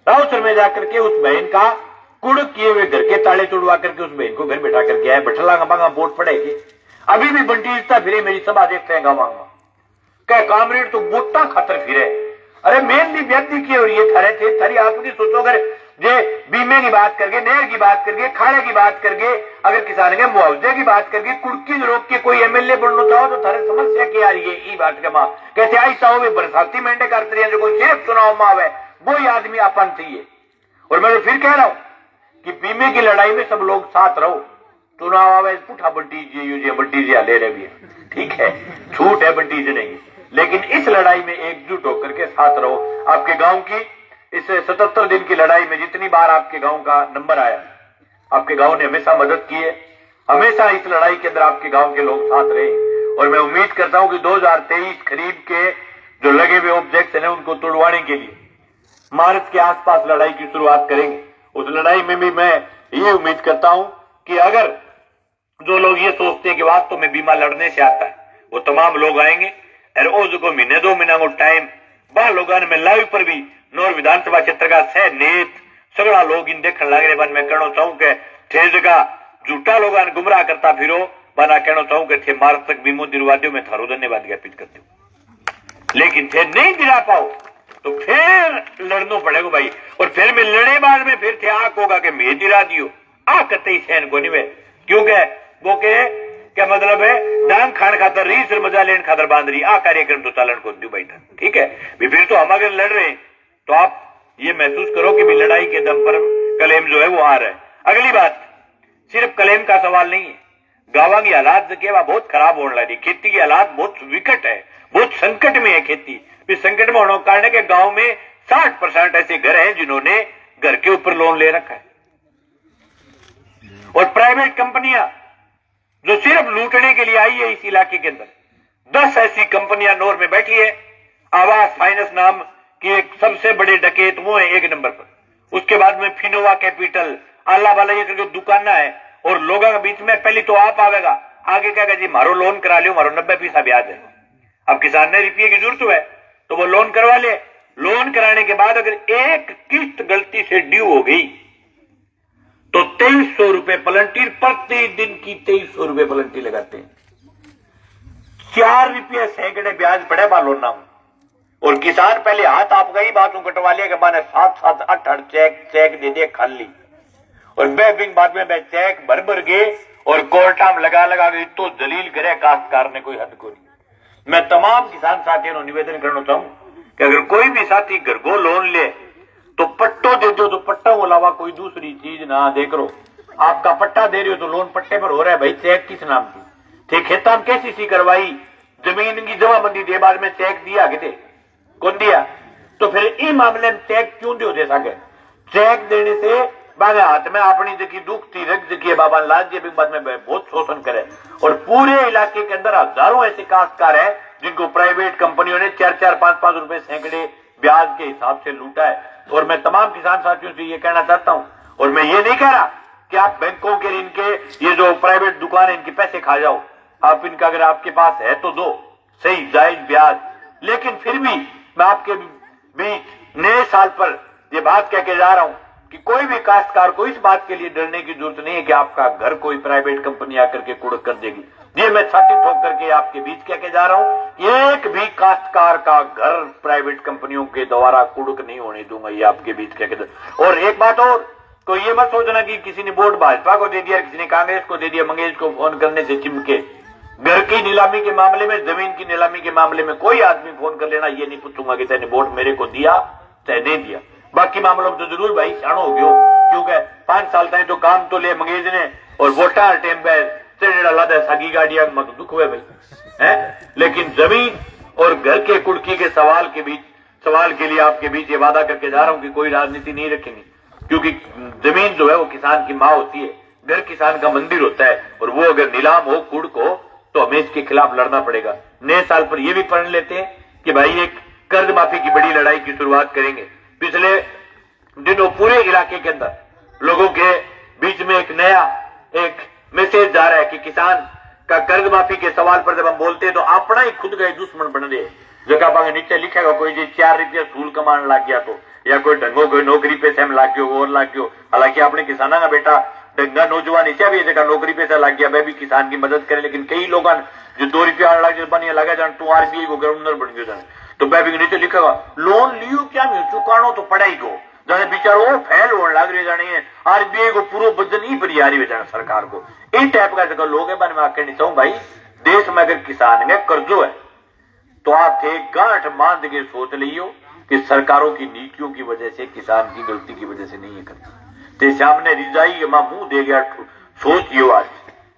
राउसर में जाकर के उस बहन का कुड़ किए हुए घर के ताले तोड़वा करके उस बहन को घर बैठा करके आए। बठला बांगा वोट पड़ेगी, अभी भी बंटी रिश्ता फिरे, मेरी सभा देखते हैं गाँव में क्या कामरेड तो वोटा खातर फिरे। अरे मेन भी व्यक्ति की और ये थारे थे थारी आपकी सोचो, अगर जे बीमे की बात करके, नहर की बात करके, खाड़े की बात करके, अगर किसान के मुआवजे की बात करके, कुड़की रोक के कोई एमएलए बनना चाहो तो थारे समस्या क्या आ रही है। ये बात के मां कहते आई चाहो वे बरसाती मेंढे करते रहे, जो कोई सिर्फ चुनाव में आवे वही आदमी अपन चाहिए। और मैं फिर कह रहा हूं कि बीमे की लड़ाई में सब लोग साथ रहो। चुनाव आवे पुठा बंटी जी ले रहे भी है, ठीक है, छूट है बंटी जी नहीं, लेकिन इस लड़ाई में एकजुट होकर के साथ रहो। आपके गांव की इस 77 दिन की लड़ाई में जितनी बार आपके गांव का नंबर आया, आपके गांव ने हमेशा मदद की है, हमेशा इस लड़ाई के अंदर आपके गांव के लोग साथ रहे। और मैं उम्मीद करता हूं कि 2023 खरीफ के जो लगे हुए ऑब्जेक्शन है उनको तोड़वाने के लिए मार्च के आसपास लड़ाई की शुरुआत करेंगे। उस लड़ाई में भी मैं ये उम्मीद करता हूं कि अगर जो लोग ये सोचते हैं कि वास्तव में बीमा लड़ने से आता है, वो तमाम लोग आएंगे और उसको महीने 2 महीना को टाइम बाहर लोगों में लाइव पर भी नौर विधानसभा क्षेत्र का सह नेत सगड़ा लोग इन देखने लग रहे। मैं कहना चाहूं कि थे जगह झूठा लोग गुमराह करता फिरो, बना कहना चाहूं कि थे मार्च तक बीमो दिलवादियों में थारो धन्यवाद ज्ञापित करते हो, लेकिन थे नहीं दिला पाओ तो फिर लड़ना पड़ेगा भाई। और फिर मैं लड़े बाद में फिर थे आक होगा कि मैं दिला दियो आ कत ही सहन को नहीं, क्योंकि वो के क्या मतलब है डांग खान खातर रही सिर मजा लेन खातर बांध रही आ कार्यक्रम तो चालन को दू भाई था, ठीक है। फिर तो हम अगर लड़ रहे हैं तो आप ये महसूस करो कि भी लड़ाई के दम पर क्लेम जो है वो आ रहा है। अगली बात, सिर्फ क्लेम का सवाल नहीं है, गांव की हालात जो है बहुत खराब होने लगी, खेती की हालात बहुत विकट है, बहुत संकट में है खेती। इस संकट में होने के कारण के गांव में 60% ऐसे घर हैं जिन्होंने घर के ऊपर लोन ले रखा है, और प्राइवेट कंपनियां जो सिर्फ लूटने के लिए आई है इस इलाके के अंदर 10 ऐसी कंपनियां नौर में बैठी है। आवास फाइनेंस नाम कि एक सबसे बड़े डकैत वो है एक नंबर पर, उसके बाद में फिनोवा कैपिटल आला बाला ये करके दुकान है, और लोगों के बीच में पहले तो आप आवेगा, आगे कहेगा जी मारो लोन करा लियो, मारो 90 पैसा ब्याज है। अब किसान ने रुपये की जरूरत है तो वो लोन करवा ले। लोन कराने के बाद अगर एक किस्त गलती से ड्यू हो गई तो 2300 रुपए पलंटीर, प्रतिदिन की 2300 रुपए पलंटी लगाते हैं। 4 रुपये सैकड़े ब्याज पड़े बालो नाम, और किसान पहले हाथ आपका ही बातों कटवा लिया कि मैंने 7-7 8-8 चेक दे दिए खाली, और बैंक बाद में चेक भर गए और कोर्टा में लगा के तो जलील करे काश्तकार ने कोई हद को नहीं। मैं तमाम किसान साथियों को निवेदन करना चाहूं कि अगर कोई भी साथी घर को लोन ले तो पट्टो दे दो, तो पट्टा के अलावा कोई दूसरी चीज ना दे करो। आपका पट्टा दे रहे हो तो लोन पट्टे पर हो रहा है भाई, चेक किस नाम की थे, खेता में कैसी करवाई, जमीन की जमाबंदी दे बाद में चेक दिया कि कौन दिया, तो फिर इस मामले में चेक क्यों दे सके। चेक देने से बागे हाथ में अपनी जगह दुखती रख जगह बाबा लाल जी बाद में बहुत शोषण करे, और पूरे इलाके के अंदर हजारों ऐसे काश्तकार है जिनको प्राइवेट कंपनियों ने 4-4 5-5 रुपए सैकड़े ब्याज के हिसाब से लूटा है। और मैं तमाम किसान साथियों से ये कहना चाहता हूं, और मैं ये नहीं कह रहा कि आप बैंकों के इनके ये जो प्राइवेट दुकान है इनके पैसे खा जाओ, आप इनका अगर आपके पास है तो दो सही जायज ब्याज, लेकिन फिर भी मैं आपके बीच नए साल पर ये बात कह के जा रहा हूं कि कोई भी काश्तकार को इस बात के लिए डरने की जरूरत नहीं है कि आपका घर कोई प्राइवेट कंपनी आकर के कुड़क कर देगी। ये मैं छाती ठोक करके आपके बीच कह के जा रहा हूं, एक भी काश्तकार का घर प्राइवेट कंपनियों के द्वारा कुड़क नहीं होने दूंगा, ये आपके बीच कह के। और एक बात और, तो ये मत सोचना कि किसी ने वोट भाजपा को दे दिया, किसी ने कांग्रेस को दे दिया, मंगेश को फोन करने से चिमके। घर की नीलामी के मामले में, जमीन की नीलामी के मामले में कोई आदमी फोन कर लेना, ये नहीं पूछूंगा कि तेने वोट मेरे को दिया चाहे नहीं दिया। बाकी मामलों में तो जरूर भाई शानो हो गयो, क्योंकि 5 साल तक तो काम तो ले मंगेज ने, और वोटा हर टाइम पे चढ़ा लादा सागी गाड़ियां मत दुख हुए भाई है। लेकिन जमीन और घर के कुड़की के सवाल के लिए आपके बीच ये वादा करके जा रहा हूं कि कोई राजनीति नहीं रखेंगे, क्योंकि जमीन जो है वो किसान की मां होती है, घर किसान का मंदिर होता है, और वो अगर नीलाम हो कुड़ को तो हमें इसके खिलाफ लड़ना पड़ेगा। नए साल पर यह भी पढ़ लेते हैं कि भाई एक कर्ज माफी की बड़ी लड़ाई की शुरुआत करेंगे। पिछले दिनों पूरे इलाके के अंदर लोगों के बीच में एक नया मैसेज जा रहा है कि किसान का कर्ज माफी के सवाल पर जब हम बोलते हैं तो अपना ही खुद का दुश्मन बन रहे। जगह पागे नीचे लिखेगा कोई जी 4 रुपया सूल कमान लग गया तो, या कोई ढंगो कोई नौकरी पे से लग गयो और लग गयो। हालांकि अपने किसाना का बेटा ढंगा नौजवान नीचे भी जगह नौकरी पे से लग गया, मैं भी किसान की मदद करे, लेकिन कई लोग जो 2 रुपया लग बनिया लगा जान तू RBI को गवर्नर बन गयो जाने, तो मैं भी नीचे लिखेगा लोन लियो क्या मैं चुकानो तो पढ़ाई को जाने बेचारो फेल होने लग रहे जाने RBI को पूरा वजन ही बड़ी आ रही है जाने सरकार को। इन टाइप का जगह लोग है बन में आकर नहीं चाहूं भाई, देश में अगर किसान में कर्जो है तो आप थे गांठ बांध के सोच लियो कि सरकारों की नीतियों की वजह से, किसान की गलती की वजह से नहीं है करता। ते सामने रिजाई मां मुंह दे गया, सोचियो आज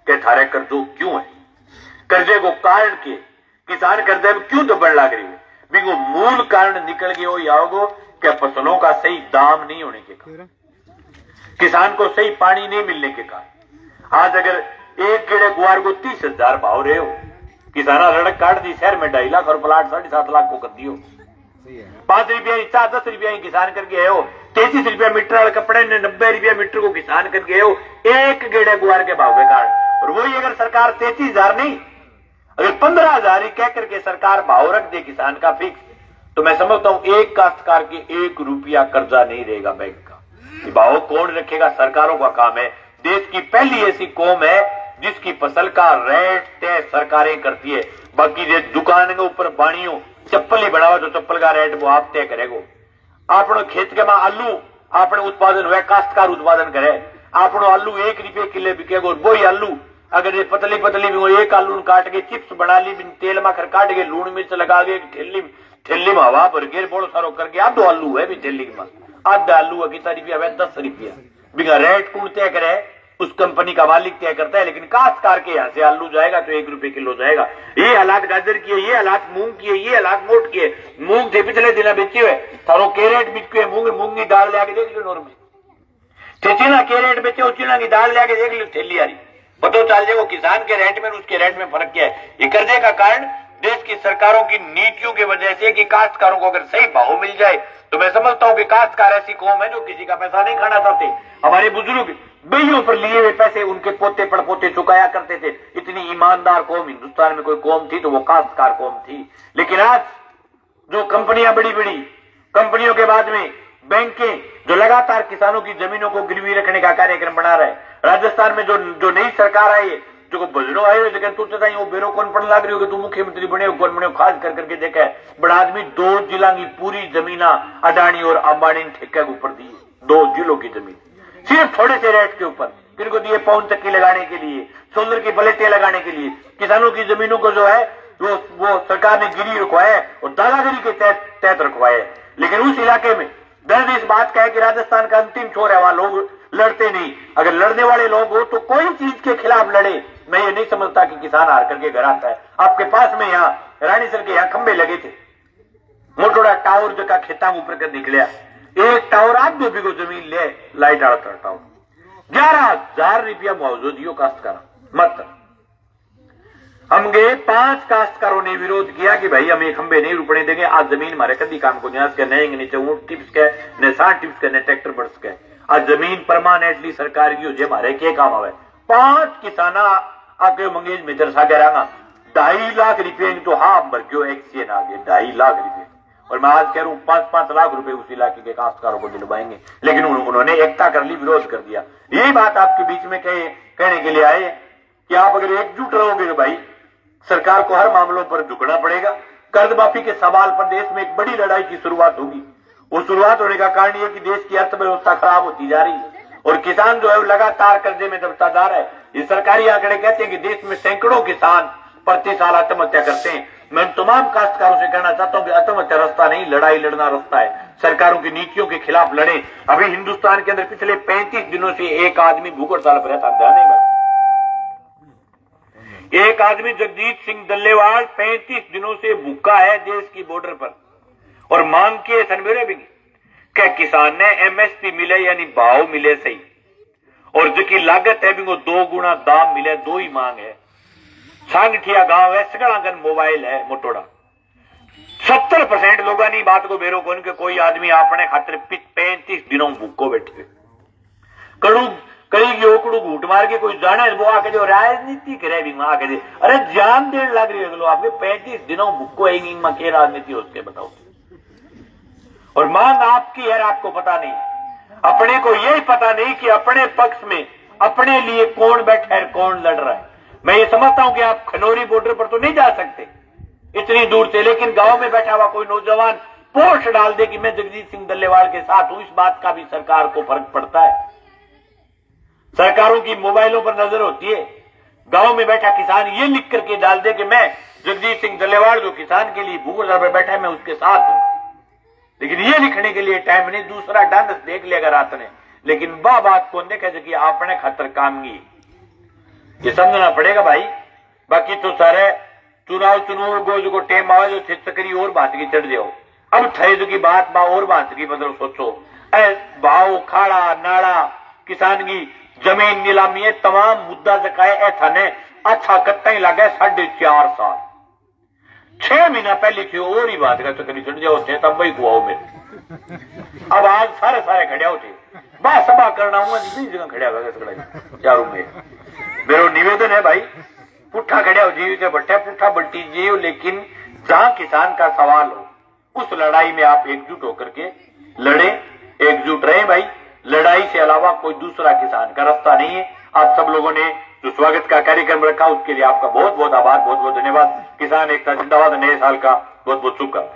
के थारे कर्जो क्यों है, कर्जे को कारण के किसान कर्जे में क्यों दबड़ लग रही है, बिगो मूल कारण निकल गए हो यागो क्या फसलों का सही दाम नहीं होने के कारण, किसान को सही पानी नहीं मिलने के कारण। आज अगर एक कीड़े गुआर को 30,000 भाव रहे हो, किसाना सड़क काट दी, शहर में 2.5 लाख और प्लाट 7.5 लाख को कर दियो, 5 रुपया 10 रुपया किसान करके आए हो, 33 रुपया मीटर वाले कपड़े ने 90 रुपया मीटर को किसान करके आए हो, एक गेड़े गुआर के भाव के कारण। और वही अगर सरकार 33,000 नहीं अगर 15,000 ही कह करके सरकार भाव रख दे किसान का फिक्स, तो मैं समझता हूं एक काश्तकार के 1 रुपया कर्जा नहीं रहेगा बैंक का। भाव कौन रखेगा, सरकारों का काम है। देश की पहली ऐसी कौम है जिसकी फसल का रेट तय सरकारें करती है, बाकी जो दुकान के ऊपर बाणियों चप्पल ही बढ़ावा तो चप्पल का रेट वो आप तय करेगो। आपने खेत के में आलू आपने उत्पादन हुआ, काश्तकार उत्पादन करे, आपनो आलू 1 रुपये किलो बिकेगो, वही आलू अगर ये पतली पतली भी हो, एक आलू काट के चिप्स बना ली, तेल माखर काट के लून मिर्च लगा के थैली में हवा भर के बोलो सारो करके आधो आलू है भी थैली में, आधा आलू है कितना रुपया है 10 रुपया बिगा। रेट कौन तय करे, उस कंपनी का मालिक तय करता है, लेकिन काश्तकार के यहाँ से आलू जाएगा तो 1 रुपये किलो जाएगा। ये हालात गाजर की है, ये हालात मूंग की है, ये हालात मोट की है। मूंग थे पिछले दिन बेचे हुए थारो के रेट बिके मूंग की दाल ले आके देख लो नॉर्मली, चीना के रेट बेचे हो, चीना की दाल ले आके देख लो थैली आ रही, पता चल जाएगा किसान के रेट में उसके रेट में फर्क क्या है। ये कर्जे का कारण देश की सरकारों की नीतियों की वजह से कि काश्तकारों को अगर सही भाव मिल जाए तो मैं समझता हूं कि काश्तकार ऐसी कौम है जो किसी का पैसा नहीं खाना चाहते। हमारे बुजुर्ग बेइयों पर लिए हुए पैसे उनके पोते पड़पोते चुकाया करते थे। इतनी ईमानदार कौम हिंदुस्तान में कोई कौम थी तो वो काश्तकार कौम थी। लेकिन आज जो कंपनियां बड़ी बड़ी कंपनियों के बाद में बैंकें जो लगातार किसानों की जमीनों को गिरवी रखने का कार्यक्रम बना रहे, राजस्थान में जो नई सरकार आई है जो बजनो आए लेकिन तू तो वो बेरो कौन पढ़ लाग रही हो कि तू मुख्यमंत्री बने हो कौन बने हो, खास करके देखा है बड़ा आदमी 2 जिला की पूरी जमीना अडानी और अंबानी ने ठेके के ऊपर दी। 2 जिलों की जमीन सिर्फ थोड़े से रेट के ऊपर किनको दिए, पवन चक्की लगाने के लिए, सोलर की प्लेटें लगाने के लिए। किसानों की जमीनों को जो है वो सरकार ने गिरी रखवाया है और दादागिरी के तहत रखवाया है। लेकिन उस इलाके में दर्द इस बात का है कि राजस्थान का अंतिम छोर है, वहां लोग लड़ते नहीं। अगर लड़ने वाले लोग हो तो कोई चीज के खिलाफ लड़े। मैं ये नहीं समझता कि किसान हार करके घर आता है। आपके पास में यहाँ रानीसर के यहाँ खंबे लगे थे, मोटोड़ा टावर जगह खेता ऊपर कर निकलिया, एक टावर आप 2 बीघो जमीन ले लाइट आड़ा टावर 11,000 रुपया मुआवजो दियो काश्तकार मत। हम गए 5 काश्तकारों ने विरोध किया कि भाई हम ये खंबे नहीं रुपने देंगे, आज जमीन हमारे कभी काम को नहीं नीचे ऊंट टिप्स के न 60 टिप्स के न ट्रैक्टर बर्स के। आज जमीन परमानेंटली सरकार की हो जे हमारे के काम आवे। 5 किसाना आके मंगेज में दरसा करांगा 2.5 लाख रुपये तो हाँ भर गयो एक्सीएन आ गए 2.5 लाख रुपये। और मैं आज कह रहा हूं 5-5 लाख रुपए उस इलाके के काश्तकारों को दिलवाएंगे। लेकिन उन्होंने एकता कर ली, विरोध कर दिया। यही बात आपके बीच में कहने के लिए आए कि आप अगर एकजुट रहोगे तो भाई सरकार को हर मामलों पर झुकना पड़ेगा। कर्ज माफी के सवाल पर देश में एक बड़ी लड़ाई की शुरुआत होगी। वो शुरुआत होने का कारण यह कि देश की अर्थव्यवस्था खराब होती जा रही है और किसान जो है लगातार कर्जे में दबता जा रहा है। ये सरकारी आंकड़े कहते हैं कि देश में सैकड़ों किसान प्रति साल आत्महत्या करते हैं। मैं तमाम काश्तकारों से कहना चाहता हूं कि आत्महत्या रास्ता नहीं, लड़ाई लड़ना रास्ता है। सरकारों की नीतियों के खिलाफ लड़े। अभी हिंदुस्तान के अंदर पिछले 35 दिनों से एक आदमी भूख हड़ताल पर रहता, ध्यान नहीं। एक आदमी जगजीत सिंह डल्लेवाल 35 दिनों से भूखा है देश की बॉर्डर पर और मांग किए सनबेरे भी क्या किसान ने एमएसपी मिले यानी भाव मिले सही और जो की लागत है भी वो 2 गुना दाम मिले, 2 ही मांग है। सांगठिया गांव है, सगड़ागन मोबाइल है मोटोड़ा। 70% लोगों ने बात को बेरो कौन के कोई आदमी अपने खातिर 35 दिनों भूखो बैठे कड़ू कई ओकड़ू घूट मार के कोई जाने वो आके जो राजनीति करे भी आके दे अरे जान देने लग रही है आपके 35 दिनों भूखो के राजनीति हो उसके बताओ। और मांग आपकी है, आपको पता नहीं, अपने को यही पता नहीं कि अपने पक्ष में अपने लिए कौन बैठा है कौन लड़ रहा है। मैं ये समझता हूं कि आप खनौरी बॉर्डर पर तो नहीं जा सकते इतनी दूर से, लेकिन गांव में बैठा हुआ कोई नौजवान पोस्ट डाल दे कि मैं जगजीत सिंह डल्लेवाल के साथ हूं, इस बात का भी सरकार को फर्क पड़ता है। सरकारों की मोबाइलों पर नजर होती है। गांव में बैठा किसान ये लिख करके डाल दे कि मैं जगजीत सिंह डल्लेवाल जो किसान के लिए भूख हड़ताल पर बैठा है मैं उसके साथ हूं, लेकिन ये लिखने के लिए टाइम नहीं। दूसरा डांस देख लेगा रात ने, लेकिन वह बात कौन देखे जो कि आपने खतर काम की, ये समझना पड़ेगा भाई। बाकी तो सारे चुनाव गोज को टेम आवाज जो चक्री और बात की चढ़ जाओ। अब थे की बात बा और बात की मतलब सोचो भाव खाड़ा नाड़ा किसान की जमीन नीलामी है तमाम मुद्दा जकाए ऐसा ने अच्छा कत्ता ही लगा 4.5 साल 6 महीना पहले थी और ही बात का चक्री चढ़ जाओ थे तब वही कुआओ में। अब आज सारे खड़े होते बा सभा करना हुआ जगह खड़े होगा चारों में। मेरा निवेदन है भाई पुट्ठा खड़े हो जीव के बट्टे पुट्ठा बट्टी जीव, लेकिन जहां किसान का सवाल हो उस लड़ाई में आप एकजुट होकर के लड़े, एकजुट रहे भाई। लड़ाई से अलावा कोई दूसरा किसान का रास्ता नहीं है। आप सब लोगों ने जो स्वागत का कार्यक्रम रखा उसके लिए आपका बहुत बहुत आभार, बहुत बहुत धन्यवाद। किसान एकता जिंदाबाद, नए साल का बहुत बहुत शुभकामनाएं।